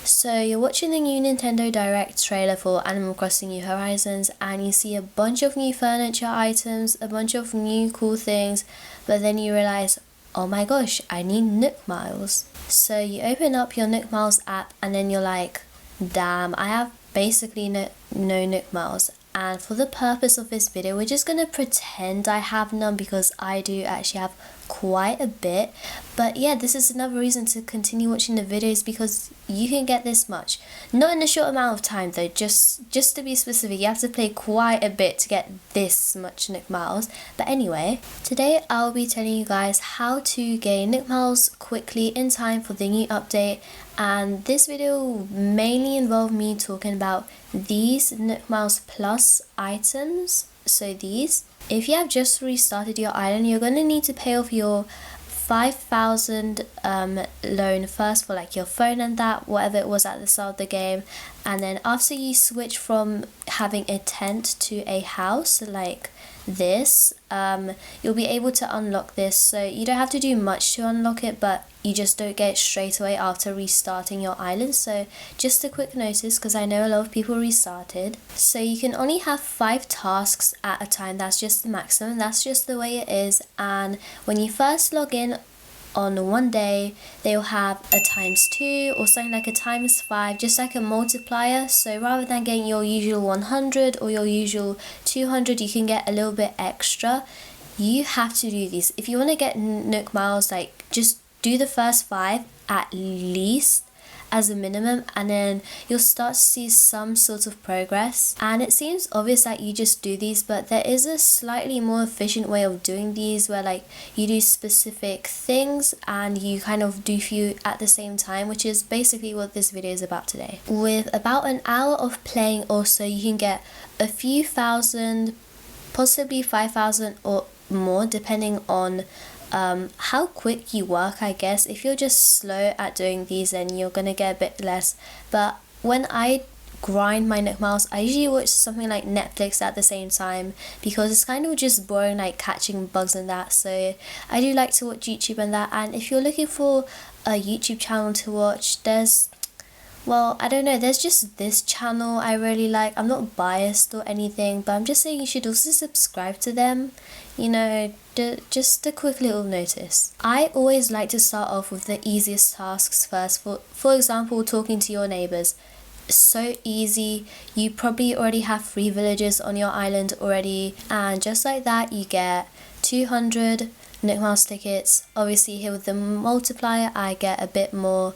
So you're watching the new Nintendo Direct trailer for Animal Crossing New Horizons and you see a bunch of new furniture items, a bunch of new cool things, but then you realize, oh my gosh, I need Nook Miles. So you open up your Nook Miles app and then you're like, damn, I have basically no Nook Miles. And for the purpose of this video, we're just gonna pretend I have none because I do actually have quite a bit. But yeah, this is another reason to continue watching the videos because you can get this much. Not in a short amount of time though, just to be specific, you have to play quite a bit to get this much Nook Miles. But anyway, today I'll be telling you guys how to gain Nook Miles quickly in time for the new update. And this video will mainly involve me talking about these Nook Miles Plus items. So these, if you have just restarted your island, you're going to need to pay off your 5,000 loan first for like your phone and that, whatever it was at the start of the game. And then after you switch from having a tent to a house like this, you'll be able to unlock this. So you don't have to do much to unlock it, but you just don't get it straight away after restarting your island. So just a quick notice, because I know a lot of people restarted. So you can only have 5 tasks at a time. That's just the maximum. That's just the way it is. And when you first log in on one day, they'll have a ×2 or something like a ×5, just like a multiplier. So rather than getting your usual 100 or your usual 200, you can get a little bit extra. You have to do these if you want to get Nook Miles. Like, just do the first 5 at least as a minimum, and then you'll start to see some sort of progress. And it seems obvious that you just do these, but there is a slightly more efficient way of doing these where like you do specific things and you kind of do few at the same time, which is basically what this video is about today. With about an hour of playing also, you can get a few thousand, possibly 5,000 or more, depending on how quick you work, I guess. If you're just slow at doing these, then you're gonna get a bit less. But when I grind my Nook Miles, I usually watch something like Netflix at the same time because it's kind of just boring, like catching bugs and that. So I do like to watch YouTube and that. And if you're looking for a YouTube channel to watch, there's, well, I don't know, there's just this channel I really like. I'm not biased or anything, but I'm just saying you should also subscribe to them. You know, just a quick little notice. I always like to start off with the easiest tasks first. For example, talking to your neighbors. So easy. You probably already have 3 villages on your island already, and just like that you get 200 Nook Miles tickets. Obviously here with the multiplier I get a bit more.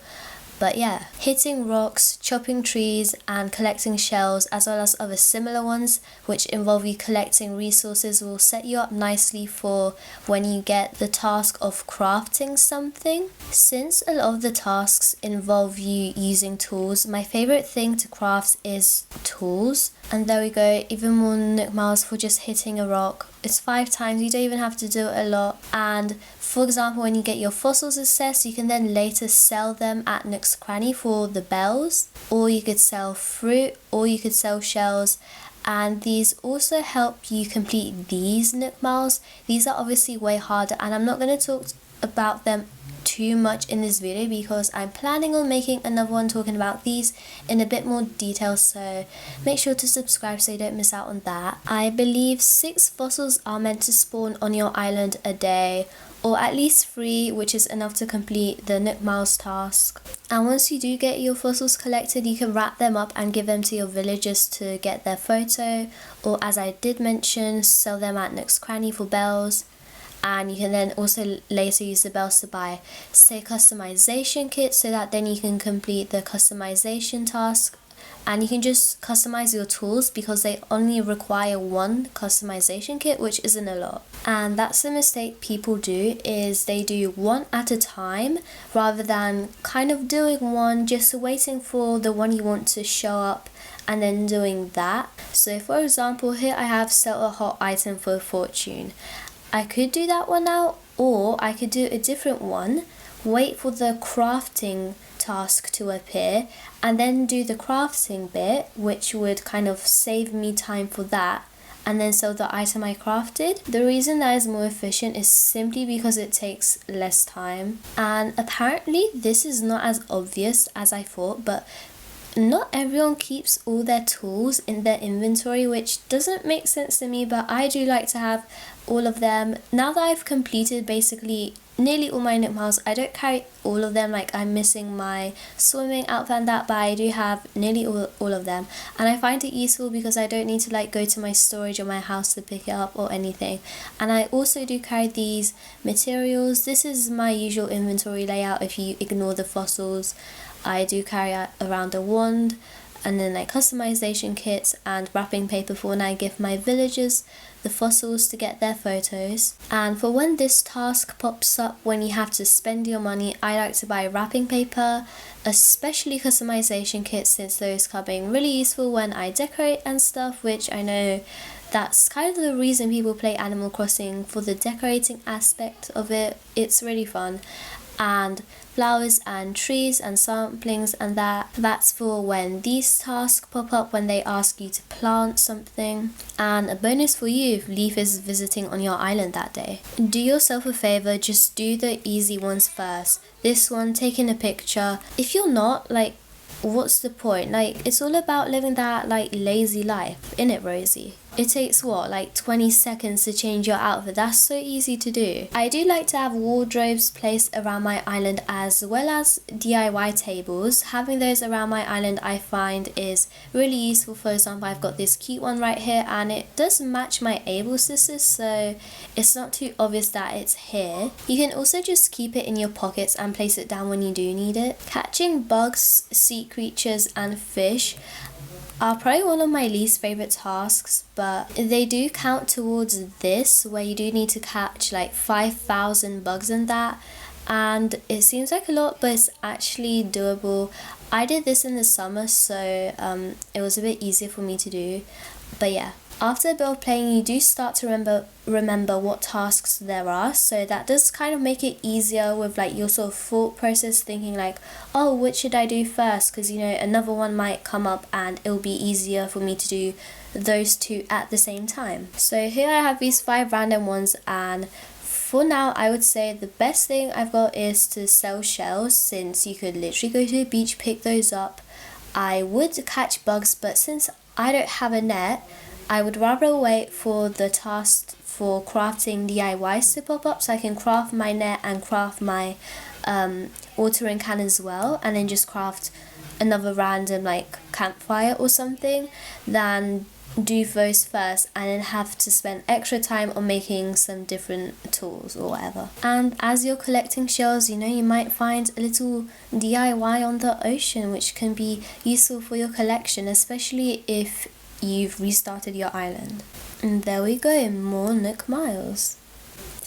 But yeah, hitting rocks, chopping trees and collecting shells, as well as other similar ones which involve you collecting resources, will set you up nicely for when you get the task of crafting something. Since a lot of the tasks involve you using tools, my favourite thing to craft is tools. And there we go, even more Nook Miles for just hitting a rock. It's 5 times, you don't even have to do it a lot. And for example, when you get your fossils assessed, you can then later sell them at Nook's Cranny for the bells, or you could sell fruit, or you could sell shells. And these also help you complete these Nook Miles. These are obviously way harder, and I'm not going to talk about them too much in this video because I'm planning on making another one talking about these in a bit more detail, so make sure to subscribe so you don't miss out on that. I believe 6 fossils are meant to spawn on your island a day, or at least 3, which is enough to complete the Nook Miles task. And once you do get your fossils collected, you can wrap them up and give them to your villagers to get their photo, or as I did mention, sell them at Nook's Cranny for bells. And you can then also later use the bells to buy, say, customization kits, so that then you can complete the customization task. And you can just customize your tools because they only require 1 customization kit, which isn't a lot. And that's the mistake people do, is they do 1 at a time rather than kind of doing 1, just waiting for the one you want to show up and then doing that. So for example, here I have sell a hot item for fortune. I could do that one now, or I could do a different one, wait for the crafting task to appear and then do the crafting bit, which would kind of save me time for that, and then sell the item I crafted. The reason that is more efficient is simply because it takes less time. And apparently this is not as obvious as I thought, but not everyone keeps all their tools in their inventory, which doesn't make sense to me, but I do like to have all of them. Now that I've completed basically nearly all my Nook Miles, I don't carry all of them, like I'm missing my swimming outfit and that, but I do have nearly all of them, and I find it useful because I don't need to like go to my storage or my house to pick it up or anything. And I also do carry these materials. This is my usual inventory layout if you ignore the fossils. I do carry around a wand, and then like customization kits and wrapping paper for when I give my villagers the fossils to get their photos. And for when this task pops up when you have to spend your money, I like to buy wrapping paper, especially customization kits, since those come in really useful when I decorate and stuff, which I know that's kind of the reason people play Animal Crossing, for the decorating aspect of it. It's really fun. And flowers and trees and samplings, and that's for when these tasks pop up when they ask you to plant something. And a bonus for you if Leaf is visiting on your island that day. Do yourself a favor, just do the easy ones first. This one, taking a picture. If you're not, like, what's the point? Like, it's all about living that like lazy life, innit, Rosie? It takes what, like 20 seconds to change your outfit. That's so easy to do. I do like to have wardrobes placed around my island, as well as DIY tables. Having those around my island I find is really useful. For example, I've got this cute one right here, and it does match my Able Sisters, so it's not too obvious that it's here. You can also just keep it in your pockets and place it down when you do need it. Catching bugs, sea creatures and fish are probably one of my least favorite tasks, but they do count towards this, where you do need to catch like 5,000 bugs in that, and it seems like a lot, but it's actually doable. I did this in the summer, so it was a bit easier for me to do. But yeah, after a bit of playing, you do start to remember what tasks there are, so that does kind of make it easier with like your sort of thought process, thinking like, oh, which should I do first, because you know another one might come up and it'll be easier for me to do those two at the same time. So here I have these 5 random ones, and for now I would say the best thing I've got is to sell shells, since you could literally go to the beach, pick those up. I would catch bugs, but since I don't have a net, I would rather wait for the task for crafting DIYs to pop up, so I can craft my net and craft my watering can as well, and then just craft another random like campfire or something, than do those first and then have to spend extra time on making some different tools or whatever. And as you're collecting shells, you know, you might find a little DIY on the ocean, which can be useful for your collection, especially if you've restarted your island. And there we go, more Nook Miles.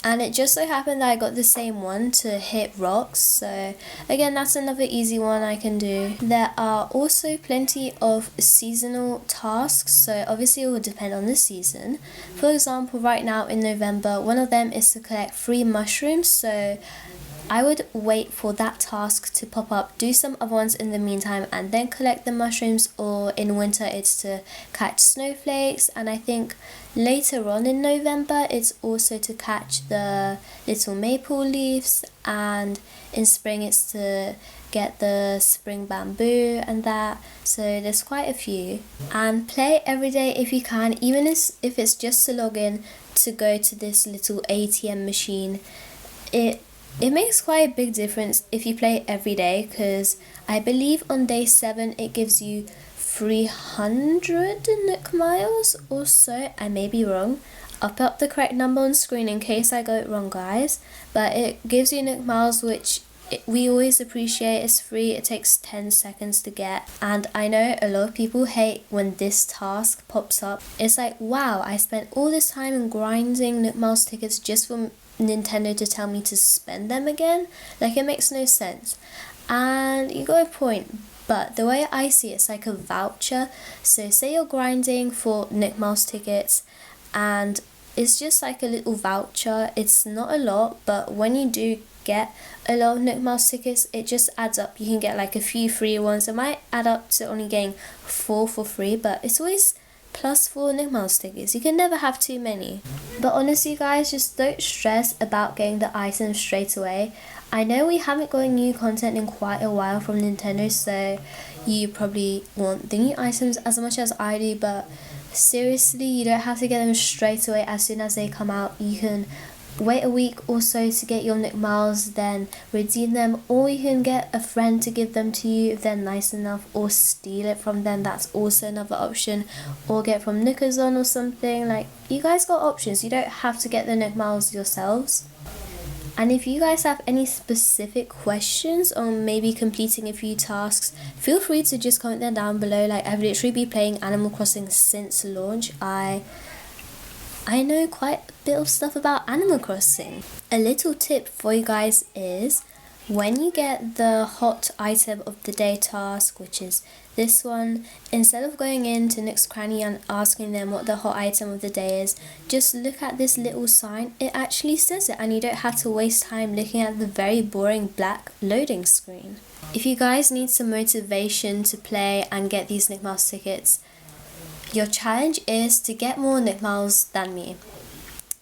And it just so happened that I got the same one to hit rocks, so again that's another easy one I can do. There are also plenty of seasonal tasks, so obviously it will depend on the season. For example, right now in November, one of them is to collect 3 mushrooms, so I would wait for that task to pop up, do some other ones in the meantime, and then collect the mushrooms. Or in winter it's to catch snowflakes, and I think later on in November it's also to catch the little maple leaves, and in spring it's to get the spring bamboo and that. So there's quite a few. And play every day if you can, even if it's just to log in to go to this little ATM machine. It makes quite a big difference if you play every day, because I believe on day 7 it gives you 300 Nook Miles or so. I may be wrong. I'll put up the correct number on screen in case I got it wrong, guys. But it gives you Nook Miles, which we always appreciate. It's free, it takes 10 seconds to get. And I know a lot of people hate when this task pops up. It's like, wow, I spent all this time grinding Nook Miles tickets just for Nintendo to tell me to spend them again. Like, it makes no sense. And you got a point, but the way I see it, it's like a voucher. So say you're grinding for Nook Miles tickets, and it's just like a little voucher. It's not a lot, but when you do get a lot of Nook Miles tickets, it just adds up. You can get like a few free ones. It might add up to only getting 4 for free, but it's always +4 Nick Miles tickets. You can never have too many. But honestly guys, just don't stress about getting the items straight away. I know we haven't got new content in quite a while from Nintendo, so you probably want the new items as much as I do, but seriously, you don't have to get them straight away as soon as they come out. You can wait a week or so to get your Nick Miles, then redeem them, or you can get a friend to give them to you if they're nice enough, or steal it from them. That's also another option, or get from Nickazon or something. Like, you guys got options. You don't have to get the Nick Miles yourselves. And if you guys have any specific questions on maybe completing a few tasks, feel free to just comment them down below. Like, I've literally been playing Animal Crossing since launch. I know quite a bit of stuff about Animal Crossing. A little tip for you guys is, when you get the hot item of the day task, which is this one, instead of going into Nook's Cranny and asking them what the hot item of the day is, just look at this little sign. It actually says it, and you don't have to waste time looking at the very boring black loading screen. If you guys need some motivation to play and get these Nick Miles tickets, your challenge is to get more Nick Miles than me.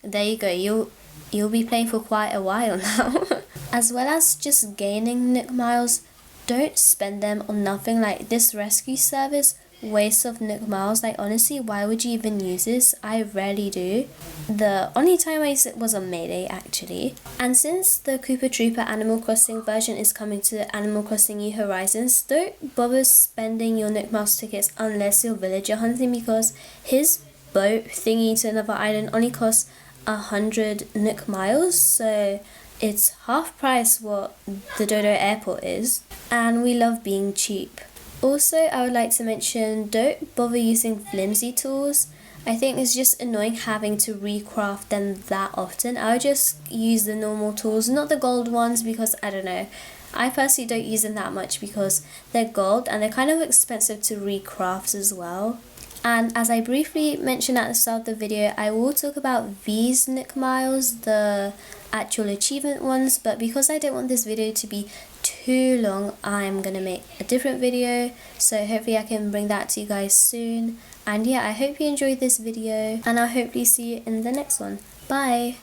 There you go, you'll be playing for quite a while now. As well as just gaining Nick Miles, don't spend them on nothing. Like, this rescue service, waste of Nick Miles. Like, honestly, why would you even use this? I rarely do. The only time I used it was on Mayday, actually. And since the Koopa Troopa Animal Crossing version is coming to Animal Crossing New Horizons, don't bother spending your Nick Miles tickets unless you're villager hunting, because his boat thingy to another island only costs 100 Nick Miles, so it's half price what the Dodo Airport is, and we love being cheap. Also, I would like to mention, don't bother using flimsy tools. I think it's just annoying having to recraft them that often. I would just use the normal tools, not the gold ones, because I don't know, I personally don't use them that much because they're gold and they're kind of expensive to recraft as well. And as I briefly mentioned at the start of the video, I will talk about these Nick Miles, the actual achievement ones, but because I don't want this video to be too long, I'm gonna make a different video, so hopefully I can bring that to you guys soon. And yeah, I hope you enjoyed this video, and I'll hopefully see you in the next one. Bye!